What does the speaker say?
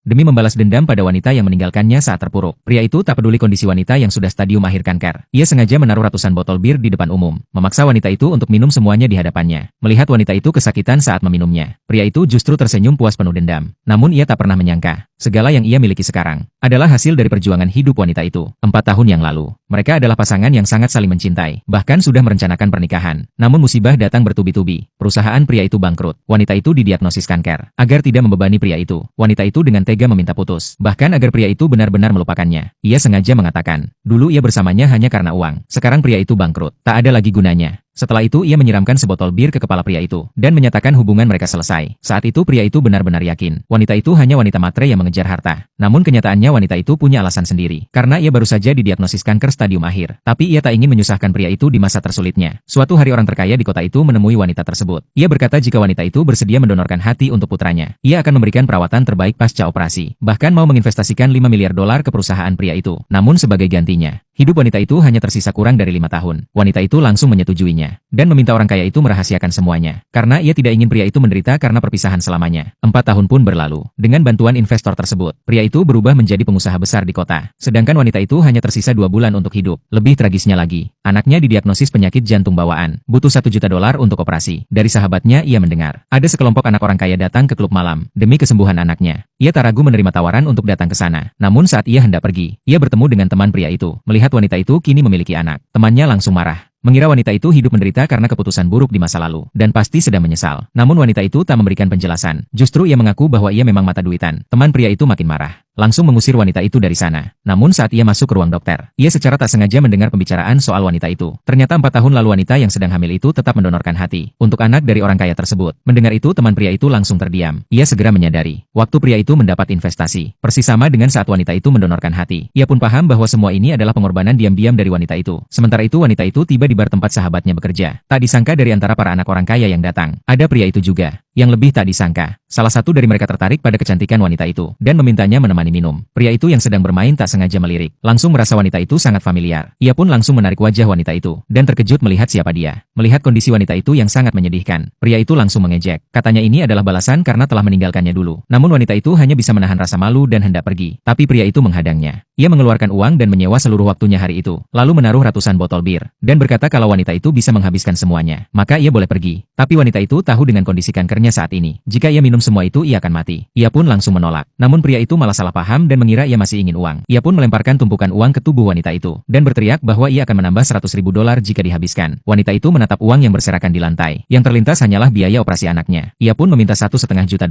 demi membalas dendam pada wanita yang meninggalkannya saat terpuruk. Pria itu tak peduli kondisi wanita yang sudah stadium akhir kanker. Ia sengaja menaruh ratusan botol bir di depan umum, memaksa wanita itu untuk minum semuanya di hadapannya. Melihat wanita itu kesakitan saat meminumnya, pria itu justru tersenyum puas penuh dendam. Namun ia tak pernah menyangka, segala yang ia miliki sekarang adalah hasil dari perjuangan hidup wanita itu. 4 tahun yang lalu, mereka adalah pasangan yang sangat saling mencintai, bahkan sudah merencanakan pernikahan. Namun musibah datang bertubi-tubi. Perusahaan pria itu bangkrut. Wanita itu didiagnosis kanker. Agar tidak membebani pria itu, wanita itu dengan tega meminta putus. Bahkan agar pria itu benar-benar melupakannya. Ia sengaja mengatakan, dulu ia bersamanya hanya karena uang. Sekarang pria itu bangkrut. Tak ada lagi gunanya. Setelah itu ia menyiramkan sebotol bir ke kepala pria itu, dan menyatakan hubungan mereka selesai. Saat itu pria itu benar-benar yakin, wanita itu hanya wanita matre yang mengejar harta. Namun kenyataannya wanita itu punya alasan sendiri, karena ia baru saja didiagnosis kanker stadium akhir. Tapi ia tak ingin menyusahkan pria itu di masa tersulitnya. Suatu hari orang terkaya di kota itu menemui wanita tersebut. Ia berkata jika wanita itu bersedia mendonorkan hati untuk putranya, ia akan memberikan perawatan terbaik pasca operasi. Bahkan mau menginvestasikan $5 miliar ke perusahaan pria itu. Namun sebagai gantinya, hidup wanita itu hanya tersisa kurang dari 5 tahun. Wanita itu langsung menyetujuinya dan meminta orang kaya itu merahasiakan semuanya, karena ia tidak ingin pria itu menderita karena perpisahan selamanya. 4 tahun pun berlalu. Dengan bantuan investor tersebut, pria itu berubah menjadi pengusaha besar di kota. Sedangkan wanita itu hanya tersisa 2 bulan untuk hidup. Lebih tragisnya lagi, anaknya didiagnosis penyakit jantung bawaan, butuh $1 juta untuk operasi. Dari sahabatnya ia mendengar, ada sekelompok anak orang kaya datang ke klub malam, demi kesembuhan anaknya. Ia tak ragu menerima tawaran untuk datang ke sana. Namun saat ia hendak pergi, ia bertemu dengan teman pria itu. Melihat wanita itu kini memiliki anak, temannya langsung marah. Mengira wanita itu hidup menderita karena keputusan buruk di masa lalu, dan pasti sedang menyesal. Namun wanita itu tak memberikan penjelasan. Justru ia mengaku bahwa ia memang mata duitan. Teman pria itu makin marah, langsung mengusir wanita itu dari sana. Namun saat ia masuk ke ruang dokter, ia secara tak sengaja mendengar pembicaraan soal wanita itu. Ternyata 4 tahun lalu wanita yang sedang hamil itu tetap mendonorkan hati untuk anak dari orang kaya tersebut. Mendengar itu teman pria itu langsung terdiam. Ia segera menyadari, waktu pria itu mendapat investasi, persis sama dengan saat wanita itu mendonorkan hati. Ia pun paham bahwa semua ini adalah pengorbanan diam-diam dari wanita itu. Sementara itu wanita itu tiba di bar tempat sahabatnya bekerja. Tak disangka dari antara para anak orang kaya yang datang, ada pria itu juga. Yang lebih tak disangka, salah satu dari mereka tertarik pada kecantikan wanita itu, dan memintanya menemani minum. Pria itu yang sedang bermain tak sengaja melirik, langsung merasa wanita itu sangat familiar. Ia pun langsung menarik wajah wanita itu, dan terkejut melihat siapa dia. Melihat kondisi wanita itu yang sangat menyedihkan, pria itu langsung mengejek. Katanya ini adalah balasan karena telah meninggalkannya dulu. Namun wanita itu hanya bisa menahan rasa malu dan hendak pergi. Tapi pria itu menghadangnya. Ia mengeluarkan uang dan menyewa seluruh waktunya hari itu, lalu menaruh ratusan botol bir, dan berkata kalau wanita itu bisa menghabiskan semuanya, maka ia boleh pergi. Tapi wanita itu tahu dengan kondisi kankernya saat ini, jika ia minum semua itu ia akan mati. Ia pun langsung menolak. Namun pria itu malah salah paham dan mengira ia masih ingin uang. Ia pun melemparkan tumpukan uang ke tubuh wanita itu, dan berteriak bahwa ia akan menambah $100.000 jika dihabiskan. Wanita itu menatap uang yang berserakan di lantai. Yang terlintas hanyalah biaya operasi anaknya. Ia pun meminta $1,5 juta.